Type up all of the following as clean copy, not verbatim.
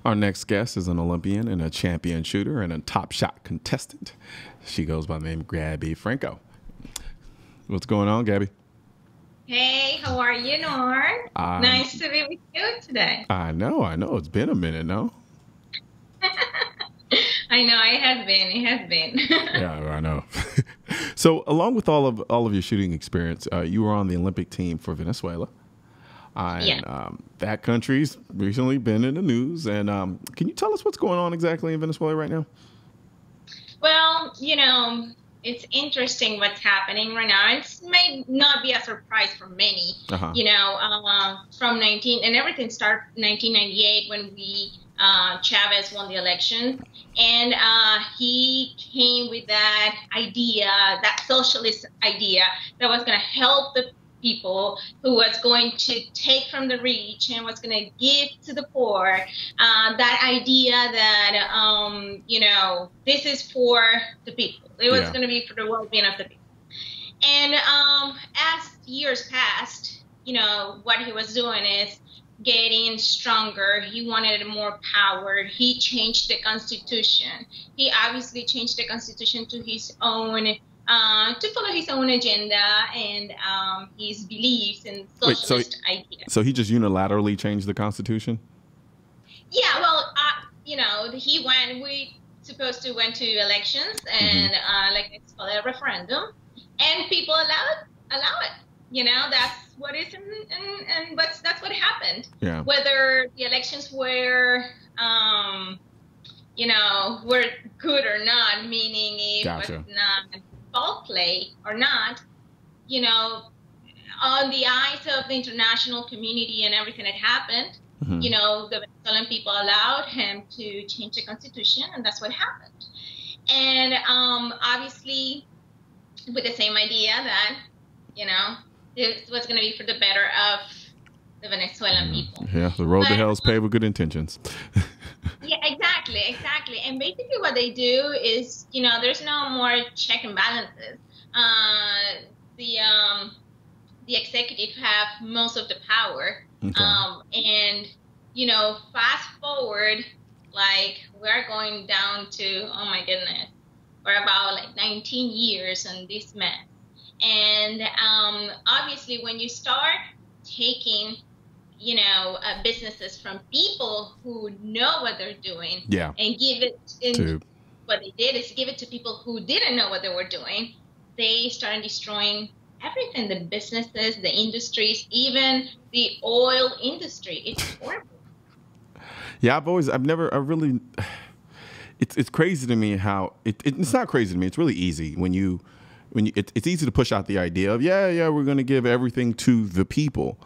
Our next guest is an Olympian and a champion shooter and a top shot contestant. She goes by the name Gabby Franco. What's going on, Gabby? Hey, how are you, Norm? Nice to be with you today. I know. It's been a minute now. I know it has been. It has been. Yeah, I know. So, along with all of your shooting experience, you were on the Olympic team for Venezuela. That country's recently been in the news. And can you tell us what's going on exactly in Venezuela right now? Well, it's interesting what's happening right now. It may not be a surprise for many. From everything started 1998 when Chavez won the election, and he came with that idea, that socialist idea that was going to help the people, who was going to take from the rich and was going to give to the poor. That idea that, this is for the people. It was going to be for the well-being of the people. And as years passed, what he was doing is getting stronger. He wanted more power. He changed the Constitution. He obviously changed the Constitution to his own, to follow his own agenda and his beliefs and socialist ideas. So he just unilaterally changed the Constitution? Yeah, well, we supposed to went to elections and it's called a referendum, and people allow it. That's what is, and that's what happened. Yeah. Whether the elections were, were good or not, meaning it was not foul play or not, on the eyes of the international community and everything that happened, the Venezuelan people allowed him to change the Constitution, and that's what happened. And obviously, with the same idea that, it was going to be for the better of the Venezuelan people. Yeah, the road to hell is paved with good intentions. Yeah, exactly. And basically what they do is, there's no more check and balances. The executive have most of the power. Okay. Fast forward, we're going down to, oh my goodness, we're about 19 years in this mess. And obviously, when you start taking, businesses from people who know what they're doing, and give it what they did is give it to people who didn't know what they were doing, they started destroying everything: the businesses, the industries, even the oil industry. It's horrible. Yeah, it's crazy to me how it's not crazy to me. It's really easy it's easy to push out the idea of, we're going to give everything to the people.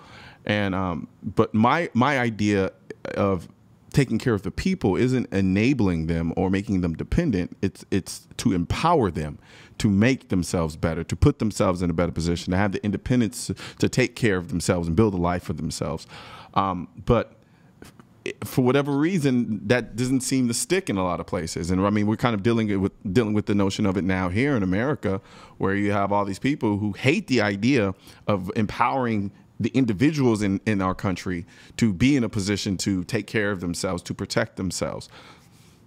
And but my idea of taking care of the people isn't enabling them or making them dependent. It's to empower them, to make themselves better, to put themselves in a better position, to have the independence to take care of themselves and build a life for themselves. But for whatever reason, that doesn't seem to stick in a lot of places. And I mean, we're kind of dealing with the notion of it now here in America, where you have all these people who hate the idea of empowering the individuals in our country to be in a position to take care of themselves, to protect themselves.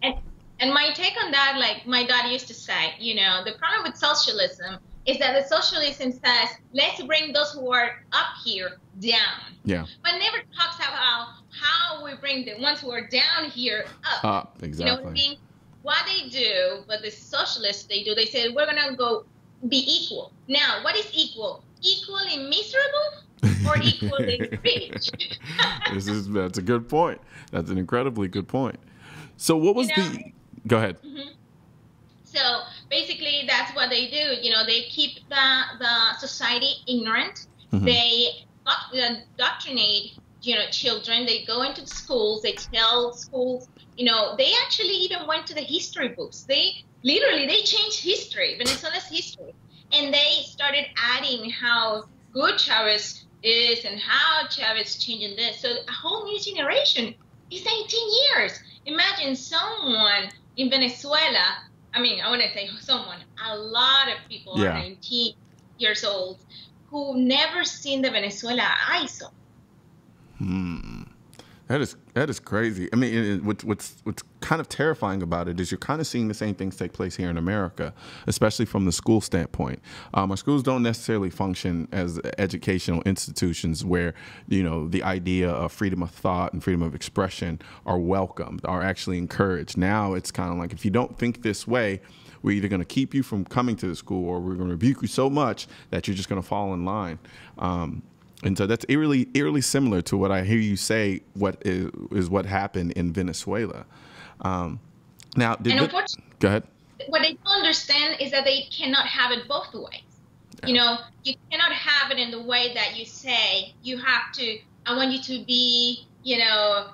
And my take on that, like my dad used to say, the problem with socialism is that the socialism says, let's bring those who are up here down. Yeah. But never talks about how we bring the ones who are down here up. Exactly. You know what I mean? What they do, what the socialists they do, they say, we're going to go be equal. Now, what is equal? Equally miserable or equally rich? That's a good point. That's an incredibly good point. So what was go ahead. So basically, that's what they do. They keep the society ignorant. They indoctrinate, children. They go into the schools. They tell schools, they actually even went to the history books. They changed history, Venezuela's history. And they started adding how good Chavez is and how Chavez changing this. So a whole new generation is 19 years. Imagine someone in Venezuela. I want to say someone. A lot of people are 19 years old who never seen the Venezuela I saw. That is crazy. I mean, what's kind of terrifying about it is you're kind of seeing the same things take place here in America, especially from the school standpoint. Our schools don't necessarily function as educational institutions where, you know, the idea of freedom of thought and freedom of expression are welcomed, are actually encouraged. Now it's kind of like, if you don't think this way, we're either going to keep you from coming to the school, or we're going to rebuke you so much that you're just going to fall in line. And so that's eerily similar to what I hear you say. What is what happened in Venezuela? Now, go ahead. What they don't understand is that they cannot have it both ways. Yeah. You know, you cannot have it in the way that you say you have to. I want you to be, I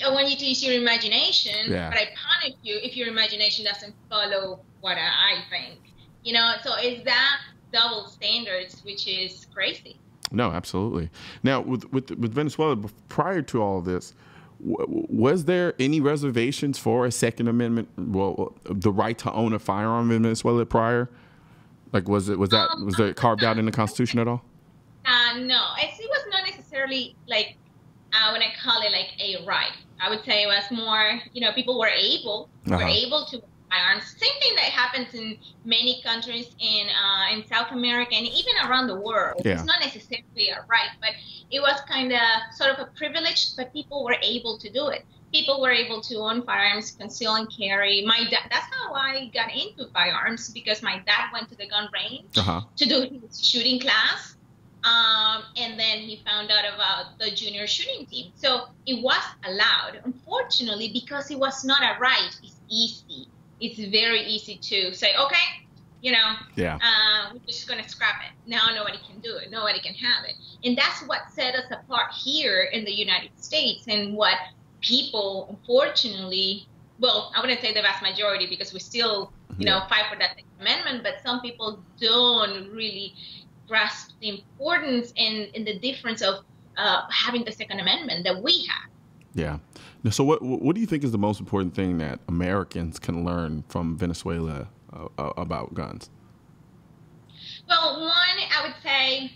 want you to use your imagination, but I punish you if your imagination doesn't follow what I think. You know, so it's that double standards, which is crazy. No, absolutely. Now, with Venezuela, prior to all of this, was there any reservations for a Second Amendment, well, the right to own a firearm in Venezuela prior? Like, was that carved out in the Constitution at all? No, it was not necessarily like when I call it like a right. I would say it was more, people were able to firearms. Same thing that happens in many countries in South America and even around the world. Yeah. It's not necessarily a right, but it was kind of sort of a privilege, but people were able to do it. People were able to own firearms, conceal and carry. My dad, that's how I got into firearms, because my dad went to the gun range to do his shooting class. And then he found out about the junior shooting team. So it was allowed. Unfortunately, because it was not a right, it's easy. It's very easy to say, okay, we're just going to scrap it. Now nobody can do it. Nobody can have it. And that's what set us apart here in the United States, and what people, unfortunately, well, I wouldn't say the vast majority, because we still, fight for that Second Amendment, but some people don't really grasp the importance and the difference of having the Second Amendment that we have. Yeah. So what do you think is the most important thing that Americans can learn from Venezuela about guns? Well, one, I would say,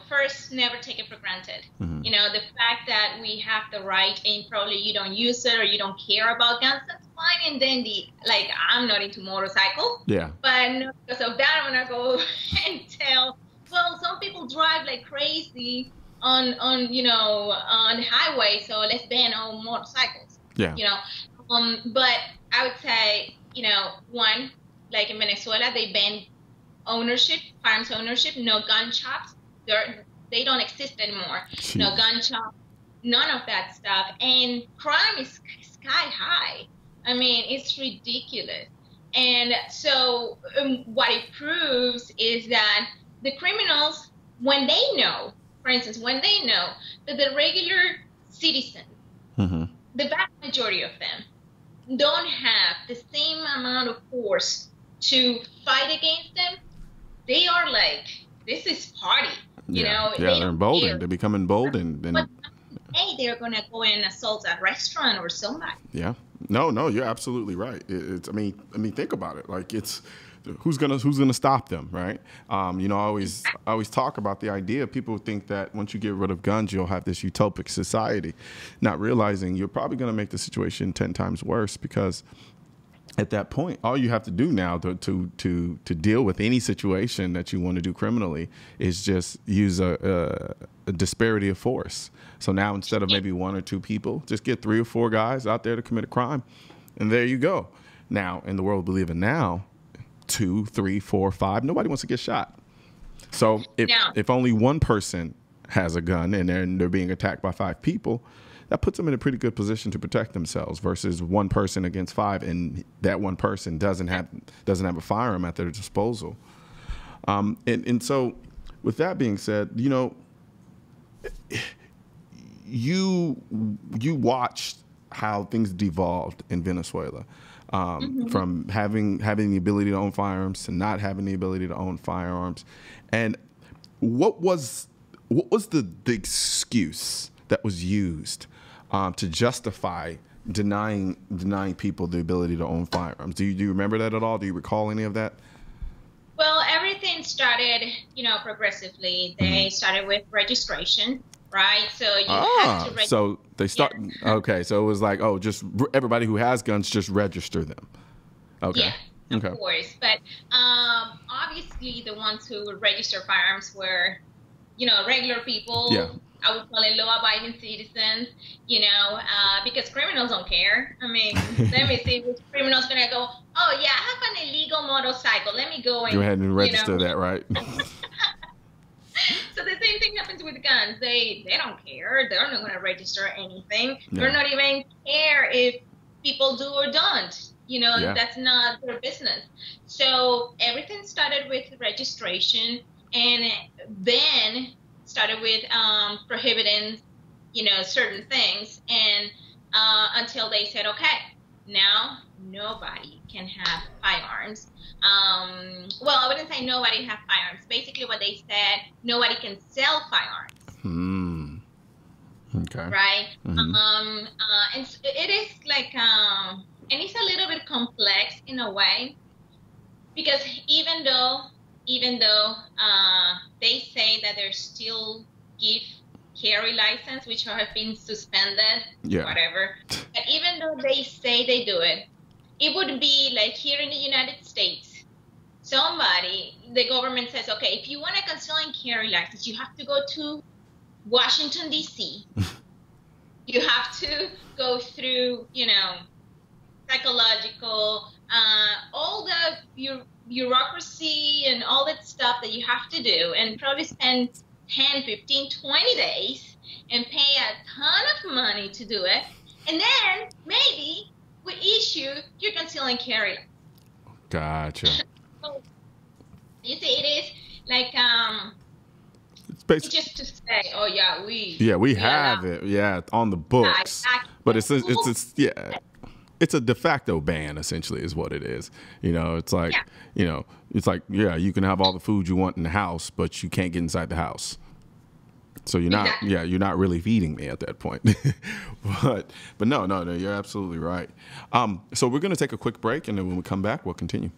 first, never take it for granted. Mm-hmm. The fact that we have the right and probably you don't use it or you don't care about guns, that's fine and dandy. Like, I'm not into motorcycle. Yeah. But because of that, I'm going to go and tell, well, some people drive like crazy on the highway, so let's ban all motorcycles. Yeah. But I would say, one, like in Venezuela, they banned firearms ownership, no gun shops. They don't exist anymore. Jeez. No gun shop, none of that stuff. And crime is sky high. I mean, it's ridiculous. And so what it proves is that the criminals, when they know, for instance, when they know that the regular citizens, the vast majority of them, don't have the same amount of force to fight against them, they are like, this is party. They're emboldened. They become emboldened. But hey, they're going to go and assault a restaurant or somebody. Yeah. No, you're absolutely right. I mean, think about it. Like, it's who's gonna stop them, right? I always talk about the idea. People think that once you get rid of guns, you'll have this utopic society, not realizing you're probably going to make the situation 10 times worse, because at that point, all you have to do now to deal with any situation that you want to do criminally is just use a disparity of force. So now, instead of maybe one or two people, just get 3 or 4 guys out there to commit a crime, and there you go. Now, in the world we live in now, 2, 3, 4, 5, nobody wants to get shot. So if only one person has a gun and they're being attacked by 5 people, that puts them in a pretty good position to protect themselves, versus one person against 5, and that one person doesn't have a firearm at their disposal. And so, with that being said, you watched how things devolved in Venezuela, from having the ability to own firearms to not having the ability to own firearms, and what was the excuse that was used to justify denying people the ability to own firearms? Do you remember that at all? Do you recall any of that? Well, everything started, progressively. They started with registration, right? So you have to register. So they start. Okay, so it was like, oh, just everybody who has guns, just register them. Okay. Yeah, of course. But obviously, the ones who would register firearms were, regular people. Yeah. I would call it law-abiding citizens, because criminals don't care. I mean, let me see which criminal's going to go, oh, yeah, I have an illegal motorcycle. Let me go and, go ahead and register that, right? So the same thing happens with guns. They don't care. They're not going to register anything. Yeah. They're not even care if people do or don't. That's not their business. So everything started with registration, and then started with prohibiting, certain things, and until they said, okay, now nobody can have firearms. Well, I wouldn't say nobody have firearms. Basically, what they said, nobody can sell firearms. Okay. Right. And it is like, and it's a little bit complex in a way, because even though they say that they're still give carry license, which have been suspended, whatever. But even though they say they do it, it would be like here in the United States, the government says, okay, if you want a conceal and carry license, you have to go to Washington, D.C. You have to go through, psychological, all the bureaucracy and all that stuff that you have to do, and probably spend 10, 15, 20 days and pay a ton of money to do it. And then maybe we issue your conceal and carry. Gotcha. So, you see, it is like, it's just to say, oh yeah, we have it, on the books, exactly. But it's a de facto ban, essentially, is what it is. It's like, you can have all the food you want in the house, but you can't get inside the house. So you're not really feeding me at that point. but no, you're absolutely right. So we're going to take a quick break, and then when we come back, we'll continue.